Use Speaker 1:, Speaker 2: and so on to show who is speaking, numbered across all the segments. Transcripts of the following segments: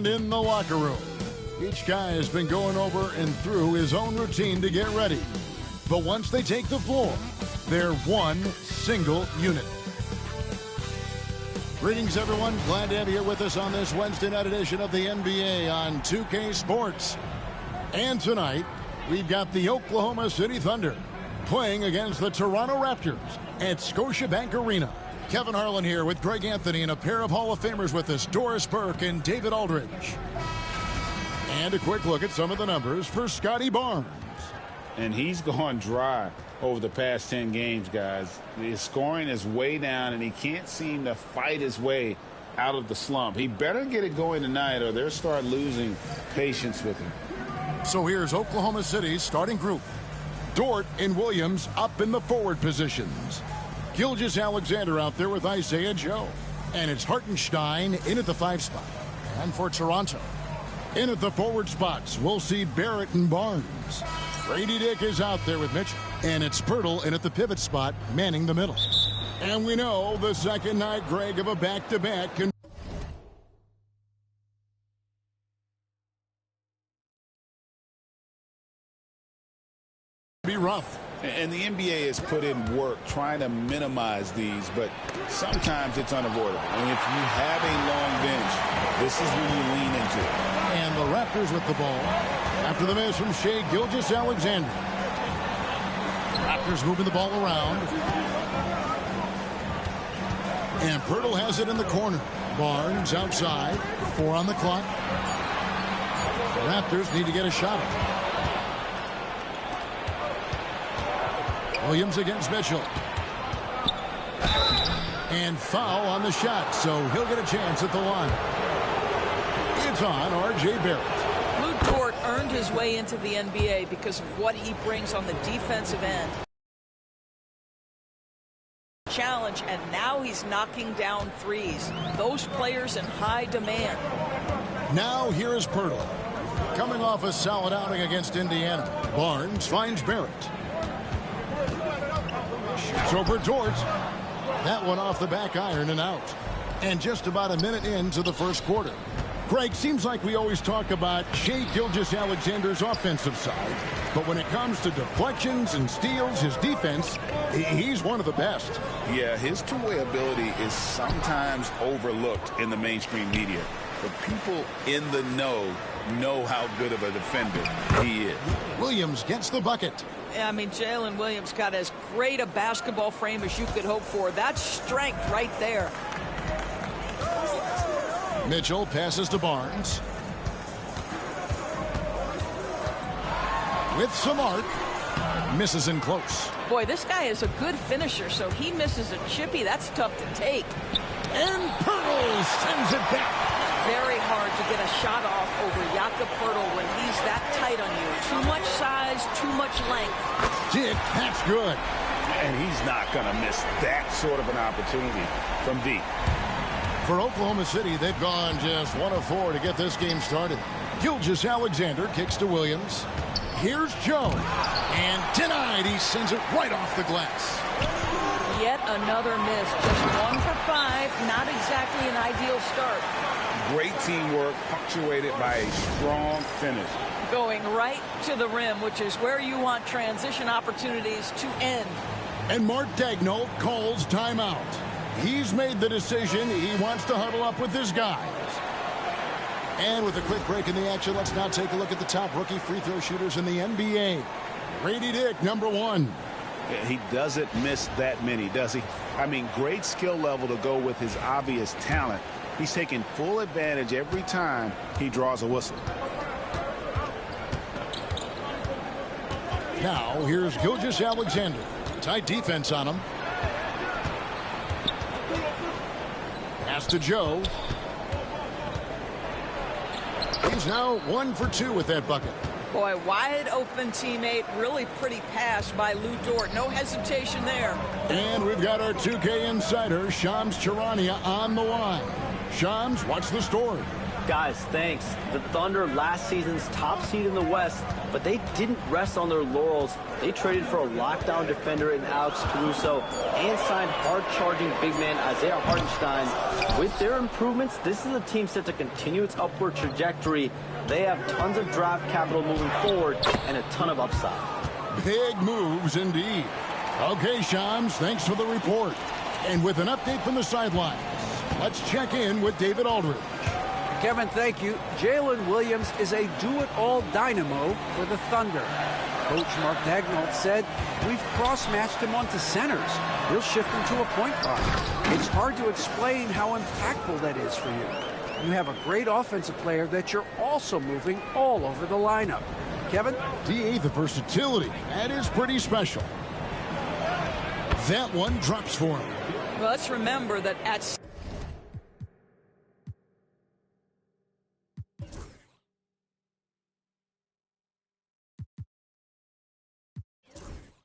Speaker 1: And in the locker room, each guy has been going over and through his own routine to get ready. But once they take the floor, they're one single unit. Greetings, everyone. Glad to have you here with us on this Wednesday night edition of the NBA on 2K Sports. And tonight, we've got the Oklahoma City Thunder playing against the Toronto Raptors at Scotiabank Arena. Kevin Harlan here with Greg Anthony and a pair of Hall of Famers with us, Doris Burke and David Aldridge. And a quick look at some of the numbers for Scotty Barnes.
Speaker 2: And he's gone dry over the past 10 games, guys. His scoring is way down, and he can't seem to fight his way out of the slump. He better get it going tonight, or they'll start losing patience with him.
Speaker 1: So here's Oklahoma City's starting group. Dort and Williams up in the forward positions. Gilgeous-Alexander out there with Isaiah Joe. And it's Hartenstein in at the 5 spot. And for Toronto, in at the forward spots, we'll see Barrett and Barnes. Grady Dick is out there with Mitchell. And it's Pirtle in at the pivot spot, manning the middle. And we know the second night, Greg, of a back-to-back can be rough.
Speaker 2: And the NBA has put in work trying to minimize these, but sometimes it's unavoidable. And if you have a long bench, this is when you lean into it.
Speaker 1: And the Raptors with the ball after the miss from Shai Gilgeous-Alexander. Raptors moving the ball around. And Pirtle has it in the corner. Barnes outside. 4 on the clock. The Raptors need to get a shot at it. Williams against Mitchell. And foul on the shot, so he'll get a chance at the line. It's on R.J. Barrett.
Speaker 3: Lou Dort earned his way into the NBA because of what he brings on the defensive end. Challenge, and now he's knocking down threes. Those players in high demand.
Speaker 1: Now here is Pirtle. Coming off a solid outing against Indiana. Barnes finds Barrett. Shoots over Dort. That one off the back iron and out. And just about a minute into the first quarter. Greg, seems like we always talk about Shai Gilgeous-Alexander's offensive side, but when it comes to deflections and steals, his defense, he's one of the best.
Speaker 2: Yeah, his two-way ability is sometimes overlooked in the mainstream media, but people in the know how good of a defender he is.
Speaker 1: Williams gets the bucket.
Speaker 3: I mean, Jalen Williams got as great a basketball frame as you could hope for. That's strength right there.
Speaker 1: Mitchell passes to Barnes. With some arc. Misses in close.
Speaker 3: Boy, this guy is a good finisher, so he misses a chippy. That's tough to take.
Speaker 1: And Pirtle sends it back.
Speaker 3: Very hard to get a shot off over Jakob Pirtle when he's that tight on you. Too much size, too much length.
Speaker 1: Dick, that's good.
Speaker 2: And he's not going to miss that sort of an opportunity from deep.
Speaker 1: For Oklahoma City, they've gone just 1 of 4 to get this game started. Gilgeous-Alexander kicks to Williams. Here's Joe. And denied. He sends it right off the glass.
Speaker 3: Yet another miss. Just 1 for 5. Not exactly an ideal start.
Speaker 2: Great teamwork, punctuated by a strong finish.
Speaker 3: Going right to the rim, which is where you want transition opportunities to end.
Speaker 1: And Mark Daigneault calls timeout. He's made the decision. He wants to huddle up with his guys. And with a quick break in the action, let's now take a look at the top rookie free throw shooters in the NBA. Grady Dick, number 1.
Speaker 2: He doesn't miss that many, does he? I mean, great skill level to go with his obvious talent. He's taking full advantage every time he draws a whistle.
Speaker 1: Now, here's Gilgeous-Alexander. Tight defense on him. Pass to Joe. He's now 1 for 2 with that bucket.
Speaker 3: Boy, wide open teammate. Really pretty pass by Lou Dort. No hesitation there.
Speaker 1: And we've got our 2K insider, Shams Charania, on the line. Shams, what's the story?
Speaker 4: Guys, thanks. The Thunder, last season's top seed in the West, but they didn't rest on their laurels. They traded for a lockdown defender in Alex Caruso and signed hard-charging big man Isaiah Hartenstein. With their improvements, this is a team set to continue its upward trajectory. They have tons of draft capital moving forward and a ton of upside.
Speaker 1: Big moves indeed. Okay, Shams, thanks for the report. And with an update from the sidelines, let's check in with David Aldridge.
Speaker 5: Kevin, thank you. Jalen Williams is a do-it-all dynamo for the Thunder. Coach Mark Daigneault said, we've cross-matched him onto centers. He'll shift into a point guard. It's hard to explain how impactful that is for you. You have a great offensive player that you're also moving all over the lineup. Kevin?
Speaker 1: DA, the versatility. That is pretty special. That one drops for him.
Speaker 3: Well, let's remember that at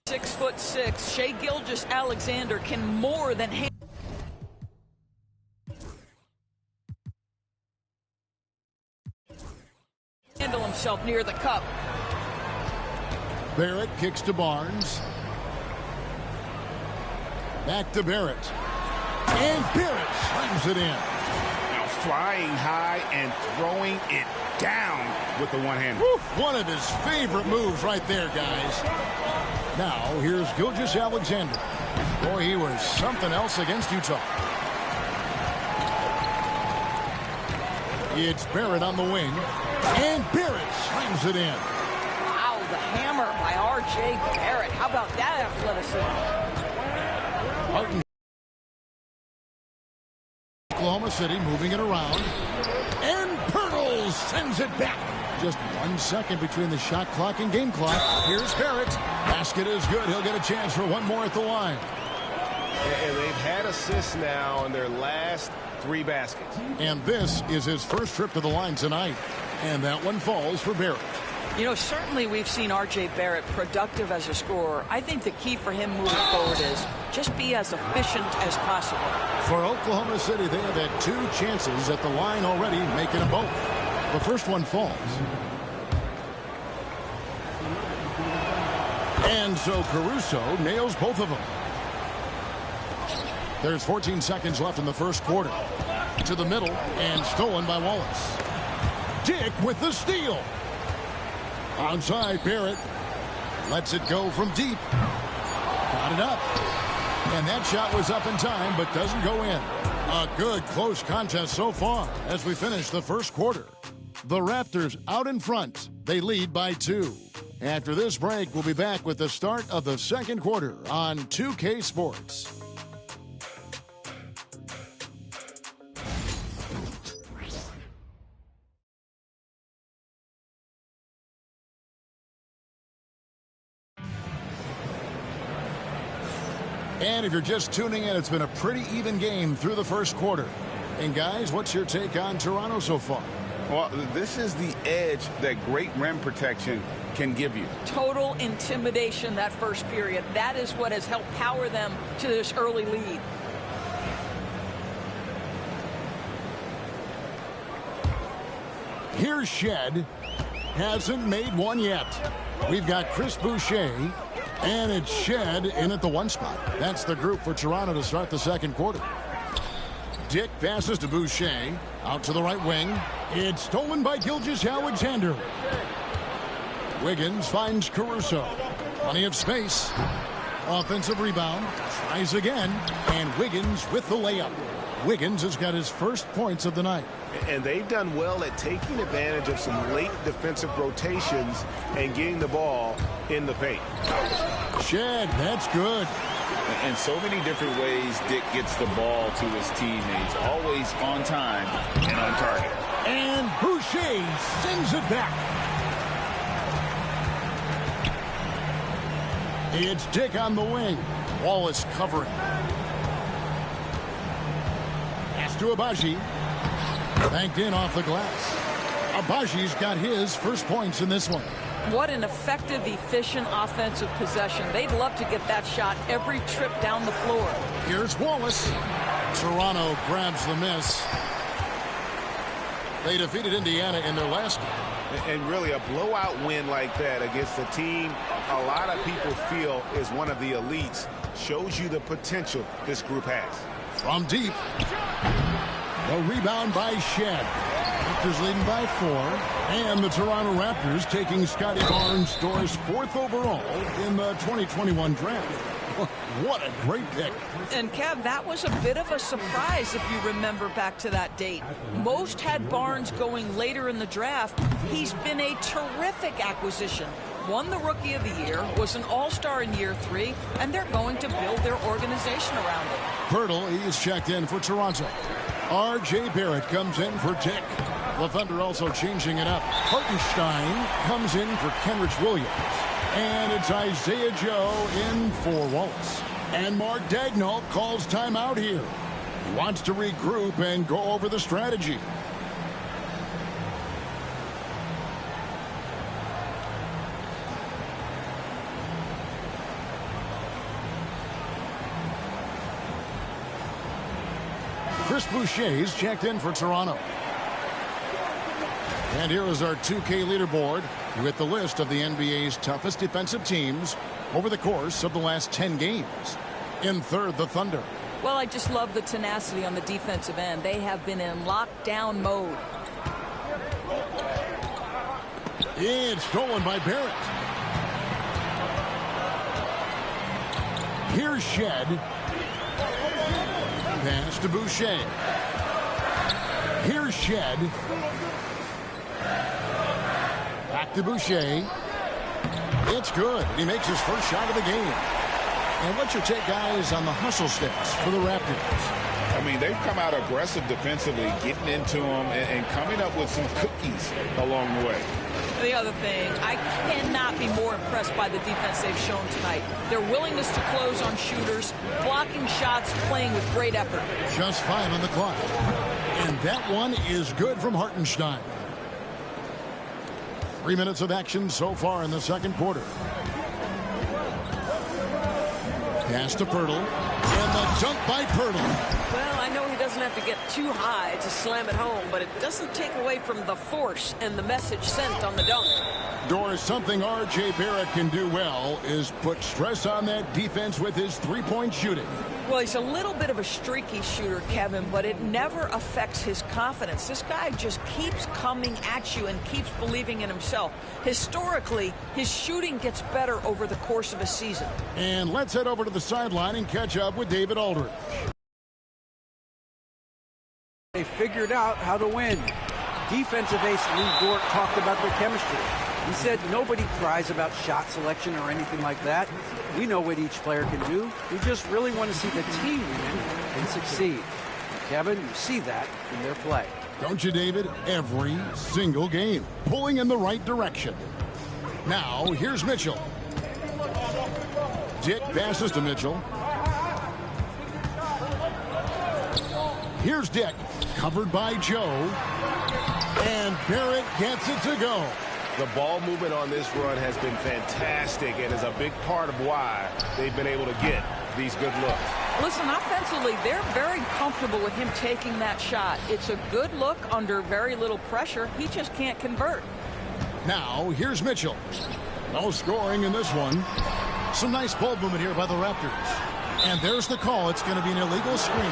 Speaker 3: .6'6", Shai Gilgeous-Alexander can more than handle himself near the cup.
Speaker 1: Barrett kicks to Barnes. Back to Barrett. And Barrett slams it in.
Speaker 2: Now flying high and throwing it down with the one hand.
Speaker 1: One of his favorite moves right there, guys. Now, here's Gilgeous-Alexander. Boy, he was something else against Utah. It's Barrett on the wing. And Barrett slams it in.
Speaker 3: Wow, the hammer by R.J. Barrett. How about that athleticism?
Speaker 1: Martin. Oklahoma City moving it around. And Pirtle sends it back. Just 1 second between the shot clock and game clock. Here's Barrett. Basket is good. He'll get a chance for one more at the line.
Speaker 6: And they've had assists now on their last 3 baskets.
Speaker 1: And this is his first trip to the line tonight. And that one falls for Barrett.
Speaker 3: You know, certainly we've seen R.J. Barrett productive as a scorer. I think the key for him moving forward is just be as efficient as possible.
Speaker 1: For Oklahoma City, they have had 2 chances at the line already, making them both. The first one falls. And so Caruso nails both of them. There's 14 seconds left in the first quarter. To the middle and stolen by Wallace. Dick with the steal. Onside, Barrett lets it go from deep. Got it up. And that shot was up in time, but doesn't go in. A good close contest so far as we finish the first quarter. The Raptors out in front. They lead by 2. After this break, we'll be back with the start of the second quarter on 2K Sports. And if you're just tuning in, it's been a pretty even game through the first quarter. And guys, what's your take on Toronto so far?
Speaker 2: Well, this is the edge that great rim protection can give you.
Speaker 3: Total intimidation that first period. That is what has helped power them to this early lead.
Speaker 1: Here's Shed. Hasn't made one yet. We've got Chris Boucher. And it's Shed in at the 1 spot. That's the group for Toronto to start the second quarter. Dick passes to Boucher. Out to the right wing. It's stolen by Gilgeous-Alexander. Wiggins finds Caruso. Plenty of space. Offensive rebound. Tries again. And Wiggins with the layup. Wiggins has got his first points of the night.
Speaker 6: And they've done well at taking advantage of some late defensive rotations and getting the ball in the paint.
Speaker 1: Shed, that's good.
Speaker 2: In so many different ways, Dick gets the ball to his teammates. Always on time and on target.
Speaker 1: And Boucher sends it back. It's Dick on the wing. Wallace covering. Pass to Abaji. Banked in off the glass. Abaji's got his first points in this one.
Speaker 3: What an effective, efficient offensive possession. They'd love to get that shot every trip down the floor.
Speaker 1: Here's Wallace. Toronto grabs the miss. They defeated Indiana in their last game.
Speaker 6: And really a blowout win like that against a team a lot of people feel is one of the elites shows you the potential this group has.
Speaker 1: From deep. The rebound by Shed. Raptors leading by 4. And the Toronto Raptors taking Scotty Barnes' doors 4th overall in the 2021 draft. What a great pick.
Speaker 3: And Kev, that was a bit of a surprise if you remember back to that date. Most had Barnes going later in the draft. He's been a terrific acquisition. Won the Rookie of the Year, was an All-Star in year 3, and they're going to build their organization around it.
Speaker 1: Pirtle, he's checked in for Toronto. R.J. Barrett comes in for Dick. The Thunder also changing it up. Hartenstein comes in for Kenrich Williams. And it's Isaiah Joe in for Wallace. And Mark Daigneault calls timeout here. He wants to regroup and go over the strategy. Chris Boucher's checked in for Toronto. And here is our 2K leaderboard with the list of the NBA's toughest defensive teams over the course of the last 10 games. In third, the Thunder.
Speaker 3: Well, I just love the tenacity on the defensive end. They have been in lockdown mode.
Speaker 1: It's stolen by Barrett. Here's Shed. Pass to Boucher. Here's Shed. Back to Boucher. It's good. He makes his first shot of the game. And what's your take, guys, on the hustle steps for the Raptors?
Speaker 2: I mean, they've come out aggressive defensively, getting into them and coming up with some cookies along the way.
Speaker 3: The other thing, I cannot be more impressed by the defense they've shown tonight. Their willingness to close on shooters, blocking shots, playing with great effort.
Speaker 1: Just 5 on the clock. And that one is good from Hartenstein. 3 minutes of action so far in the second quarter. Pass to Pirtle. And the dunk by Pirtle.
Speaker 7: Well, I know he doesn't have to get too high to slam it home, but it doesn't take away from the force and the message sent on the dunk.
Speaker 1: Doris, something R.J. Barrett can do well is put stress on that defense with his three-point shooting.
Speaker 3: Well, he's a little bit of a streaky shooter, Kevin, but it never affects his confidence. This guy just keeps coming at you and keeps believing in himself. Historically, his shooting gets better over the course of a season.
Speaker 1: And let's head over to the sideline and catch up with David Aldridge.
Speaker 5: They figured out how to win. Defensive ace Lou Dort talked about their chemistry. He said nobody cries about shot selection or anything like that. We know what each player can do. We just really want to see the team win and succeed. Kevin, you see that in their play.
Speaker 1: Don't you, David? Every single game, pulling in the right direction. Now, here's Mitchell. Dick passes to Mitchell. Here's Dick, covered by Joe. And Barrett gets it to go.
Speaker 6: The ball movement on this run has been fantastic and is a big part of why they've been able to get these good looks.
Speaker 3: Listen, offensively, they're very comfortable with him taking that shot. It's a good look under very little pressure. He just can't convert.
Speaker 1: Now, here's Mitchell. No scoring in this one. Some nice ball movement here by the Raptors. And there's the call. It's going to be an illegal screen.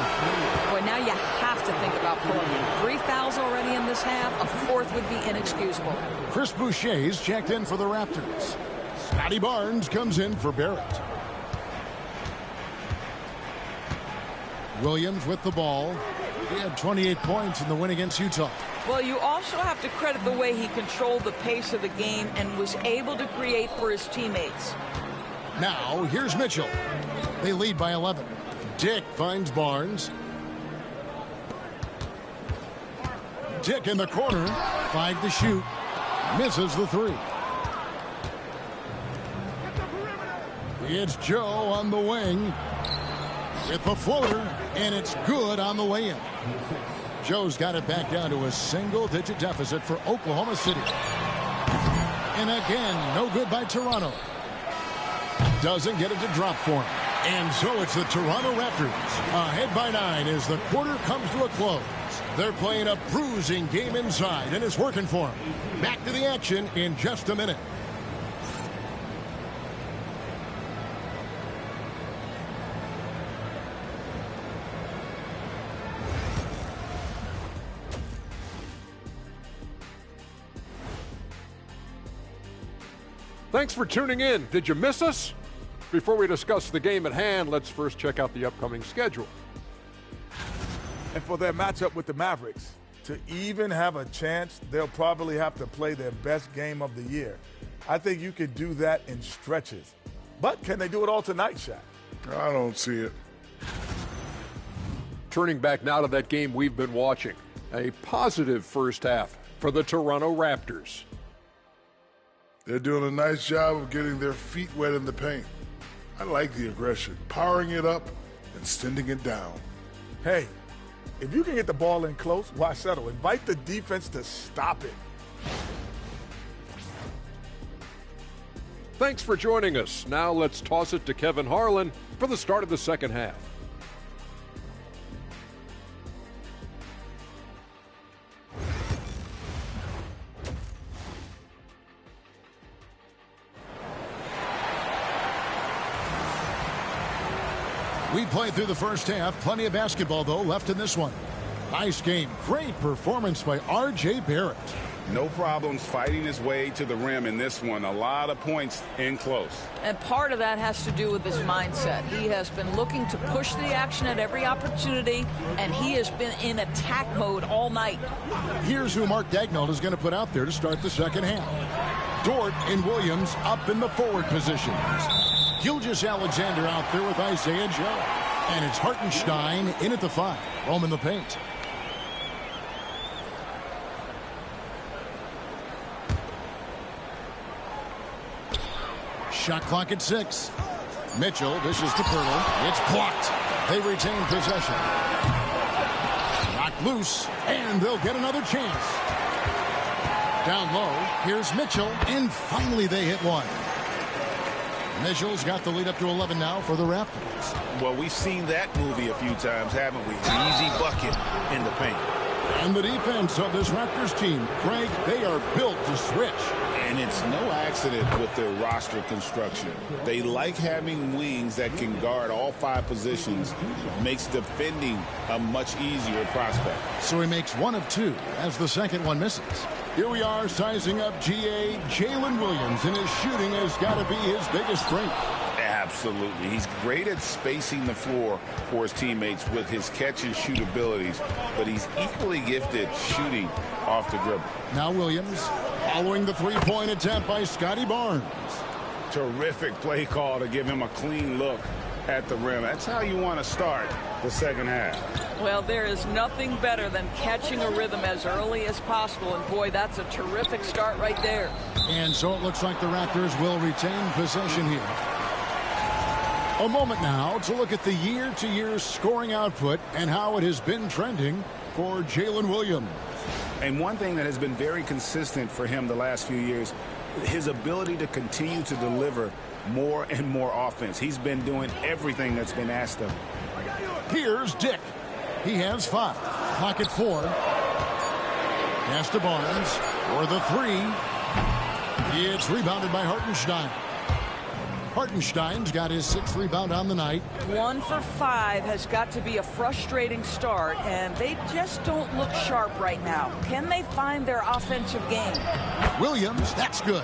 Speaker 3: Boy, now you have to think about pulling him. 3 fouls already in this half. A 4th would be inexcusable.
Speaker 1: Chris Boucher's checked in for the Raptors. Scotty Barnes comes in for Barrett. Williams with the ball. He had 28 points in the win against Utah.
Speaker 3: Well, you also have to credit the way he controlled the pace of the game and was able to create for his teammates.
Speaker 1: Now, here's Mitchell. They lead by 11. Dick finds Barnes. Dick in the corner. 5 to shoot. Misses the 3. It's Joe on the wing with the floater, and it's good on the way in. Joe's got it back down to a single-digit deficit for Oklahoma City. And again, no good by Toronto. Doesn't get it to drop for him. And so it's the Toronto Raptors ahead by 9 as the quarter comes to a close. They're playing a bruising game inside, and it's working for them. Back to the action in just a minute.
Speaker 8: Thanks for tuning in. Did you miss us? Before we discuss the game at hand, let's first check out the upcoming schedule.
Speaker 9: And for their matchup with the Mavericks, to even have a chance, they'll probably have to play their best game of the year. I think you could do that in stretches. But can they do it all tonight, Shaq?
Speaker 10: I don't see it.
Speaker 8: Turning back now to that game we've been watching. A positive first half for the Toronto Raptors.
Speaker 10: They're doing a nice job of getting their feet wet in the paint. I like the aggression, powering it up and sending it down.
Speaker 9: Hey, if you can get the ball in close, why settle? Invite the defense to stop it.
Speaker 8: Thanks for joining us. Now let's toss it to Kevin Harlan for the start of the second half.
Speaker 1: We played through the first half. Plenty of basketball, though, left in this one. Nice game. Great performance by R.J. Barrett.
Speaker 2: No problems fighting his way to the rim in this one. A lot of points in close.
Speaker 3: And part of that has to do with his mindset. He has been looking to push the action at every opportunity, and he has been in attack mode all night.
Speaker 1: Here's who Mark Daigneault is going to put out there to start the second half. Dort and Williams up in the forward positions. Gilgeous-Alexander out there with Isaiah Joe. And it's Hartenstein in at the 5. Roaming the paint. Shot clock at 6. Mitchell, this is to Pirtle. It's blocked. They retain possession. Knocked loose, and they'll get another chance. Down low, here's Mitchell, and finally they hit one. Mitchell's got the lead up to 11 now for the Raptors.
Speaker 6: Well, we've seen that movie a few times, haven't we? Easy bucket in the paint.
Speaker 1: And the defense of this Raptors team, Craig, they are built to switch.
Speaker 2: And it's no accident with their roster construction. They like having wings that can guard all 5 positions. Makes defending a much easier prospect.
Speaker 1: So he makes 1 of 2 as the second one misses. Here we are sizing up GA Jalen Williams, and his shooting has got to be his biggest strength.
Speaker 2: Absolutely. He's great at spacing the floor for his teammates with his catch and shoot abilities, but he's equally gifted shooting off the dribble.
Speaker 1: Now Williams following the three-point attempt by Scotty Barnes.
Speaker 2: Terrific play call to give him a clean look at the rim. That's how you want to start the second half.
Speaker 3: Well, there is nothing better than catching a rhythm as early as possible, and boy, that's a terrific start right there.
Speaker 1: And so it looks like the Raptors will retain possession here. A moment now to look at the year-to-year scoring output and how it has been trending for Jalen Williams.
Speaker 2: And one thing that has been very consistent for him the last few years, his ability to continue to deliver more and more offense. He's been doing everything that's been asked of him.
Speaker 1: Here's Dick. He has 5. Clock at 4. Pass to Barnes for the 3. It's rebounded by Hartenstein. Hartenstein's got his 6th rebound on the night.
Speaker 3: 1 for 5 has got to be a frustrating start, and they just don't look sharp right now. Can they find their offensive game?
Speaker 1: Williams, that's good.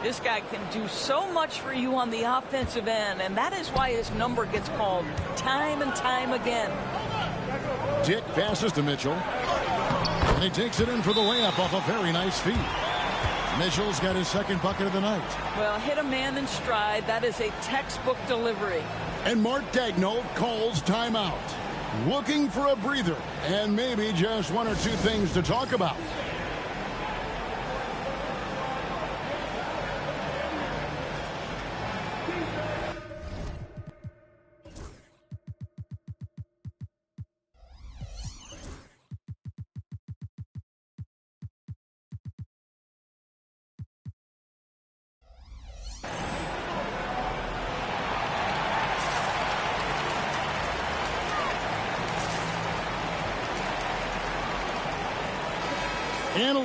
Speaker 3: This guy can do so much for you on the offensive end, and that is why his number gets called time and time again.
Speaker 1: Dick passes to Mitchell. And he takes it in for the layup off a very nice feed. Mitchell's got his 2nd bucket of the night.
Speaker 3: Well, hit a man in stride. That is a textbook delivery.
Speaker 1: And Mark Daigneault calls timeout. Looking for a breather and maybe just 1 or 2 things to talk about.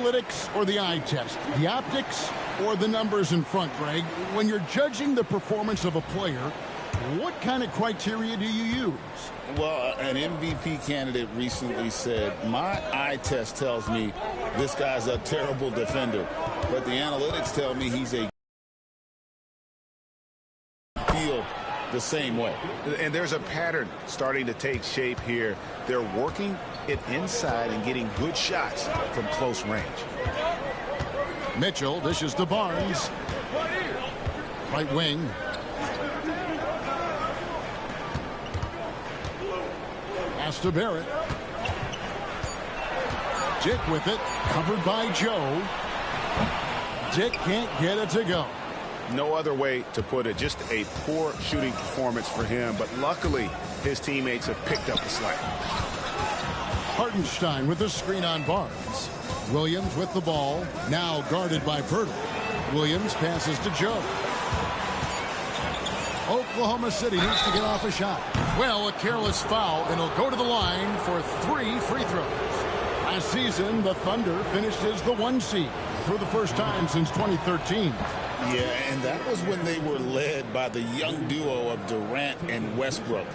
Speaker 1: analytics or the eye test? The optics or the numbers in front, Greg? When you're judging the performance of a player, what kind of criteria do you use?
Speaker 2: Well, an MVP candidate recently said, my eye test tells me this guy's a terrible defender, but the analytics tell me he's a feel the same way.
Speaker 6: And there's a pattern starting to take shape here. They're working it inside and getting good shots from close range.
Speaker 1: Mitchell dishes to Barnes. Right wing. Pass to Barrett. Dick with it. Covered by Joe. Dick can't get it to go.
Speaker 6: No other way to put it. Just a poor shooting performance for him. But luckily, his teammates have picked up the slack.
Speaker 1: Hartenstein with the screen on Barnes. Williams with the ball. Now guarded by Pirtle. Williams passes to Joe. Oklahoma City needs to get off a shot. Well, a careless foul, and he'll go to the line for 3 free throws. Last season, the Thunder finished as the 1 seed for the first time since 2013.
Speaker 2: Yeah, and that was when they were led by the young duo of Durant and Westbrook.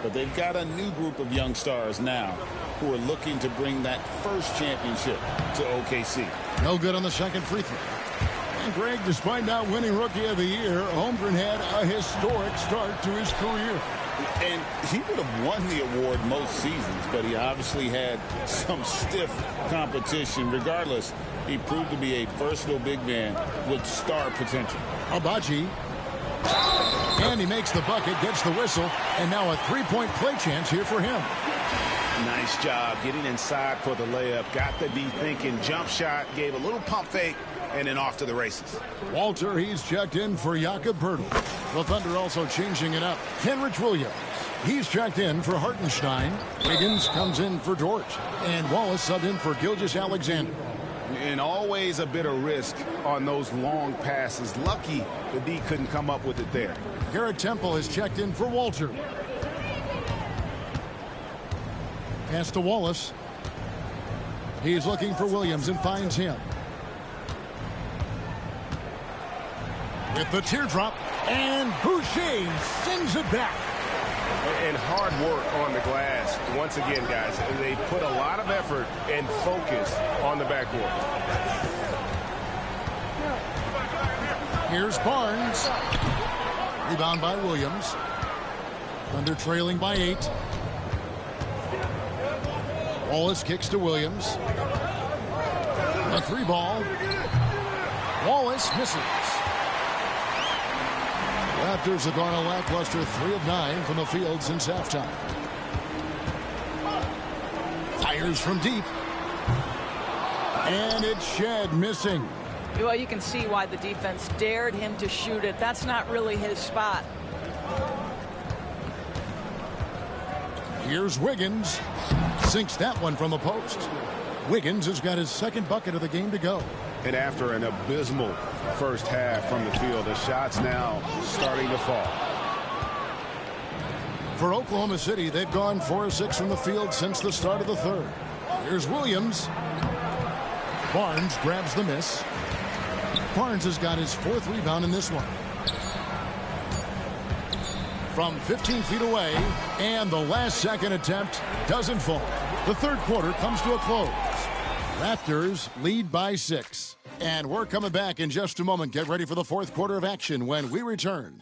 Speaker 2: But they've got a new group of young stars now who are looking to bring that first championship to OKC.
Speaker 1: No good on the second free throw. And Greg, despite not winning Rookie of the Year, Holmgren had a historic start to his career.
Speaker 2: And he would have won the award most seasons, but he obviously had some stiff competition. Regardless, he proved to be a versatile big man with star potential.
Speaker 1: Abaji. And he makes the bucket, gets the whistle, and now a three-point play chance here for him.
Speaker 6: Nice job getting inside for the layup. Got the D thinking. Jump shot, gave a little pump fake, and then off to the races.
Speaker 1: Walter, he's checked in for Jakob Pirtle. The Thunder also changing it up. Kenrich Williams, he's checked in for Hartenstein. Wiggins comes in for Dort. And Wallace subbed in for Gilgeous-Alexander.
Speaker 6: And always a bit of risk on those long passes. Lucky the D couldn't come up with it there.
Speaker 1: Garrett Temple is checked in for Walter. Pass to Wallace. He's looking for Williams and finds him. With the teardrop, and Boucher sends it back.
Speaker 6: And hard work on the glass. Once again, guys, they put a lot of effort and focus on the backboard.
Speaker 1: Here's Barnes. Rebound by Williams. Thunder trailing by 8. Wallace kicks to Williams. A 3-ball. Wallace misses. Raptors have gone a lackluster 3 of 9 from the field since halftime. Fires from deep. And it's Shed missing.
Speaker 3: Well, you can see why the defense dared him to shoot it. That's not really his spot.
Speaker 1: Here's Wiggins. Sinks that one from the post. Wiggins has got his second bucket of the game to go.
Speaker 6: And after an abysmal first half from the field, the shots now starting to fall.
Speaker 1: For Oklahoma City, they've gone 4 of 6 from the field since the start of the third. Here's Williams. Barnes grabs the miss. Barnes has got his 4th rebound in this one. From 15 feet away, and the last second attempt doesn't fall. The third quarter comes to a close. Raptors lead by 6. And we're coming back in just a moment. Get ready for the fourth quarter of action when we return.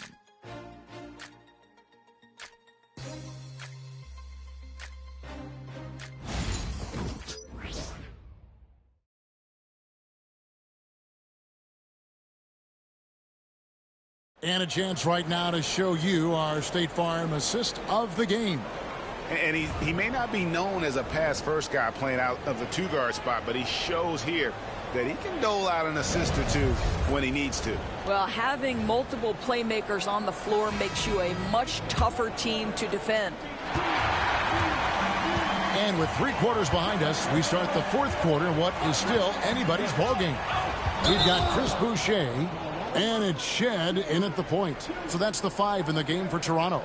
Speaker 1: And a chance right now to show you our State Farm assist of the game.
Speaker 6: And he may not be known as a pass-first guy playing out of the 2-guard spot, but he shows here that he can dole out an assist or two when he needs to.
Speaker 3: Well, having multiple playmakers on the floor makes you a much tougher team to defend.
Speaker 1: And with 3 quarters behind us, we start the fourth quarter, what is still anybody's ballgame. We've got Chris Boucher, and it's Shed in at the point. So that's the 5 in the game for Toronto.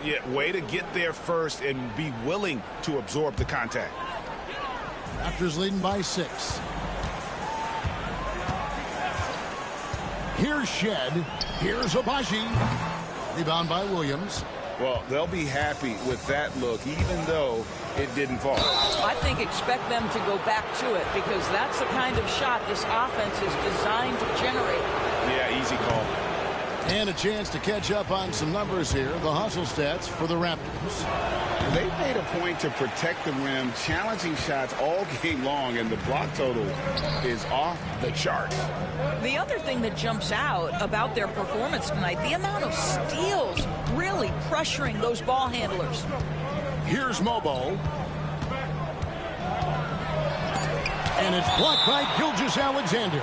Speaker 6: Yeah, way to get there first and be willing to absorb the contact.
Speaker 1: Raptors leading by 6. Here's Shed. Here's Abaji. Rebound by Williams.
Speaker 6: Well, they'll be happy with that look, even though it didn't fall.
Speaker 3: I think expect them to go back to it because that's the kind of shot this offense is designed to generate.
Speaker 6: Yeah, easy call.
Speaker 1: And a chance to catch up on some numbers here. The hustle stats for the Raptors.
Speaker 2: They made a point to protect the rim, challenging shots all game long, and the block total is off the charts.
Speaker 3: The other thing that jumps out about their performance tonight, the amount of steals really pressuring those ball handlers.
Speaker 1: Here's Mobo. And it's blocked by Gilgeous-Alexander.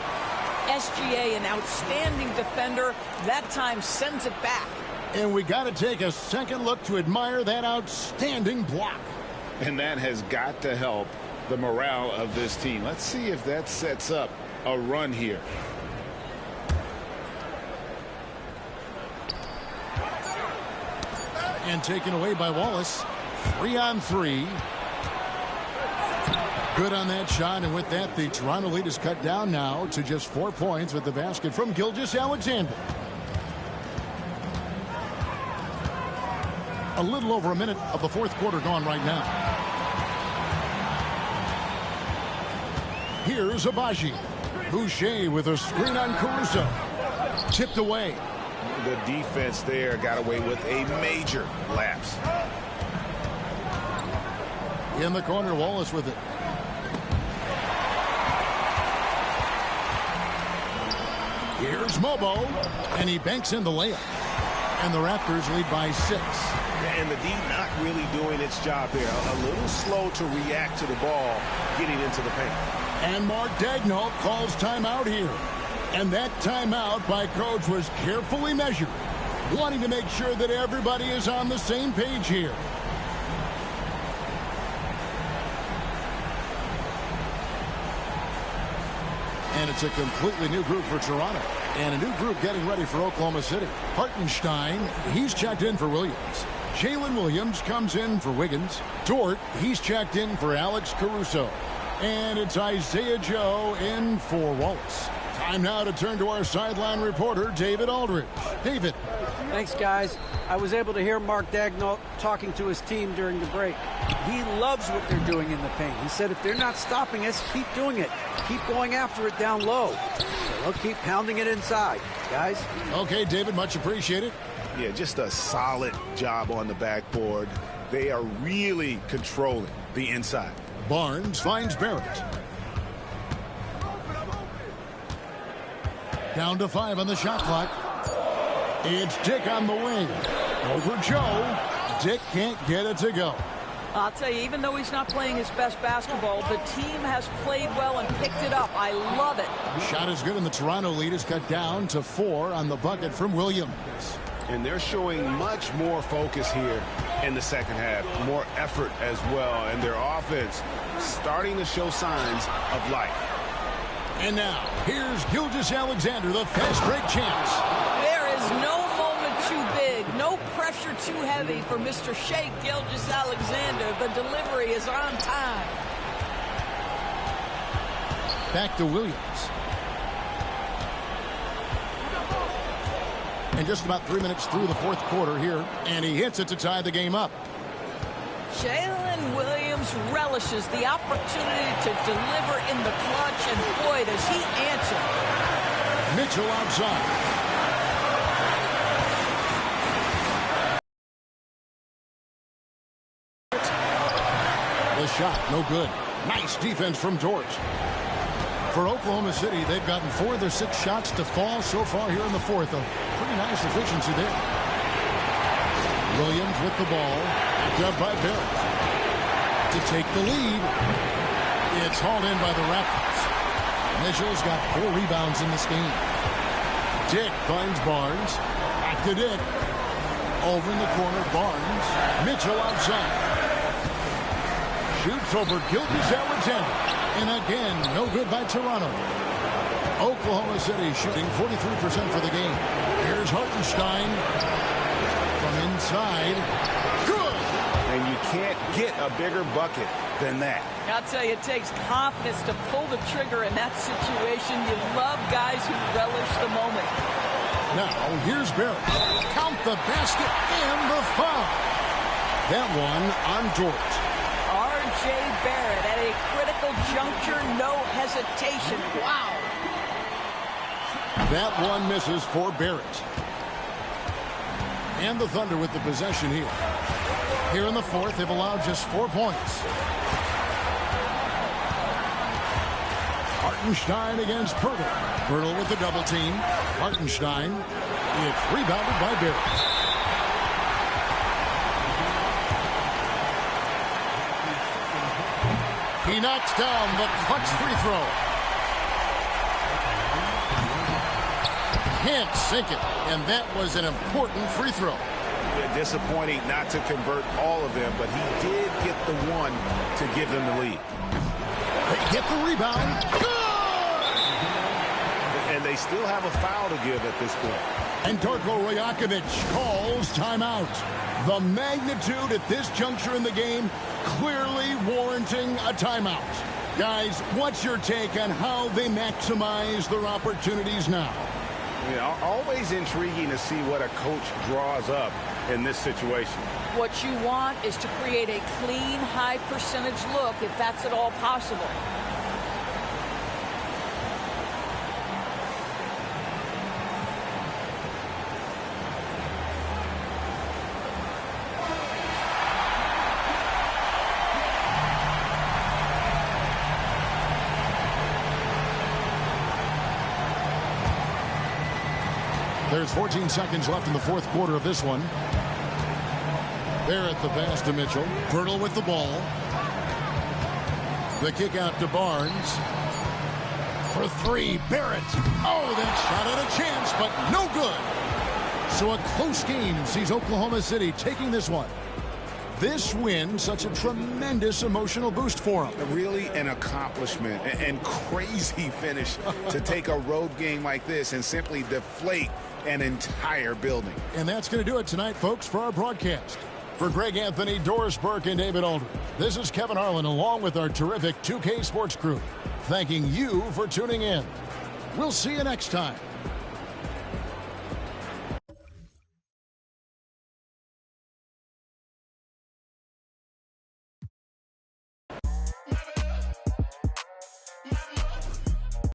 Speaker 3: SGA, an outstanding defender, that time sends it back.
Speaker 1: And we got to take a second look to admire that outstanding block.
Speaker 2: And that has got to help the morale of this team. Let's see if that sets up a run here.
Speaker 1: And taken away by Wallace. 3-on-3. Good on that shot, and with that, the Toronto lead is cut down now to just 4 points with the basket from Gilgeous-Alexander. A little over a minute of the fourth quarter gone right now. Here's Abaji. Boucher with a screen on Caruso. Tipped away.
Speaker 6: The defense there got away with a major lapse.
Speaker 1: In the corner, Wallace with it. Here's Mobo, and he banks in the layup. And the Raptors lead by 6.
Speaker 6: And the D not really doing its job there. A little slow to react to the ball getting into the paint.
Speaker 1: And Mark Daigneault calls timeout here. And that timeout by Coach was carefully measured, wanting to make sure that everybody is on the same page here. And it's a completely new group for Toronto. And a new group getting ready for Oklahoma City. Hartenstein, he's checked in for Williams. Jalen Williams comes in for Wiggins. Dort, he's checked in for Alex Caruso. And it's Isaiah Joe in for Wallace. Time now to turn to our sideline reporter, David Aldridge. David.
Speaker 5: Thanks, guys. I was able to hear Mark Daigneault talking to his team during the break. He loves what they're doing in the paint. He said if they're not stopping us, keep doing it. Keep going after it down low. So they'll keep pounding it inside, guys.
Speaker 1: Okay, David, much appreciated.
Speaker 6: Yeah, just a solid job on the backboard. They are really controlling the inside.
Speaker 1: Barnes finds Barrett. Down to 5 on the shot clock. It's Dick on the wing. Over Joe. Dick can't get it to go.
Speaker 3: I'll tell you, even though he's not playing his best basketball, the team has played well and picked it up. I love it.
Speaker 1: Shot is good, and the Toronto lead is cut down to 4 on the bucket from Williams.
Speaker 6: And they're showing much more focus here in the second half. More effort as well. And their offense starting to show signs of life.
Speaker 1: And now, here's Gilgeous-Alexander, the fast break champs.
Speaker 3: There is no moment too big, no pressure too heavy for Mr. Shea Gilgeous-Alexander. The delivery is on time.
Speaker 1: Back to Williams. And just about 3 minutes through the fourth quarter here, and he hits it to tie the game up.
Speaker 3: Jalen Williams relishes the opportunity to deliver in the clutch, and boy, does he answer.
Speaker 1: Mitchell outside. The shot, no good. Nice defense from Dort. For Oklahoma City, they've gotten 4 of their 6 shots to fall so far here in the fourth. A pretty nice efficiency there. Williams with the ball. Backed up by Barrett. To take the lead. It's hauled in by the Raptors. Mitchell's got 4 rebounds in this game. Dick finds Barnes. Back to Dick. Over in the corner, Barnes. Mitchell outside. Shoots over Gilgeous-Alexander. And again, no good by Toronto. Oklahoma City shooting 43% for the game. Here's Hartenstein from inside. Good!
Speaker 6: And you can't get a bigger bucket than that.
Speaker 3: I'll tell you, it takes confidence to pull the trigger in that situation. You love guys who relish the moment.
Speaker 1: Now, here's Barrett. Count the basket and the foul. That one on Dort.
Speaker 3: R.J. Barrett at a critical juncture, no hesitation. Wow.
Speaker 1: That one misses for Barrett. And the Thunder with the possession here. Here in the fourth, they've allowed just 4 points. Hartenstein against Pirtle. Pirtle with the double team. Hartenstein. It's rebounded by Barrett. He knocks down the clutch free throw. Can't sink it, and that was an important free throw.
Speaker 6: Yeah, disappointing not to convert all of them, but he did get the one to give them the lead.
Speaker 1: They get the rebound. Good!
Speaker 6: And they still have a foul to give at this point.
Speaker 1: And Darko Rajakovic calls timeout. The magnitude at this juncture in the game clearly warranting a timeout. Guys, what's your take on how they maximize their opportunities now?
Speaker 6: Yeah, always intriguing to see what a coach draws up in this situation.
Speaker 3: What you want is to create a clean, high percentage look, if that's at all possible.
Speaker 1: There's 14 seconds left in the fourth quarter of this one. Barrett the pass to Mitchell. Pirtle with the ball. The kick out to Barnes. For three, Barrett. Oh, that shot had a chance, but no good. So a close game sees Oklahoma City taking this one. This win, such a tremendous emotional boost for them.
Speaker 6: Really an accomplishment and crazy finish to take a road game like this and simply deflate an entire building.
Speaker 1: And that's going to do it tonight, folks, for our broadcast. For Greg Anthony, Doris Burke, and David Aldridge, this is Kevin Harlan along with our terrific 2K Sports crew, thanking you for tuning in. We'll see you next time.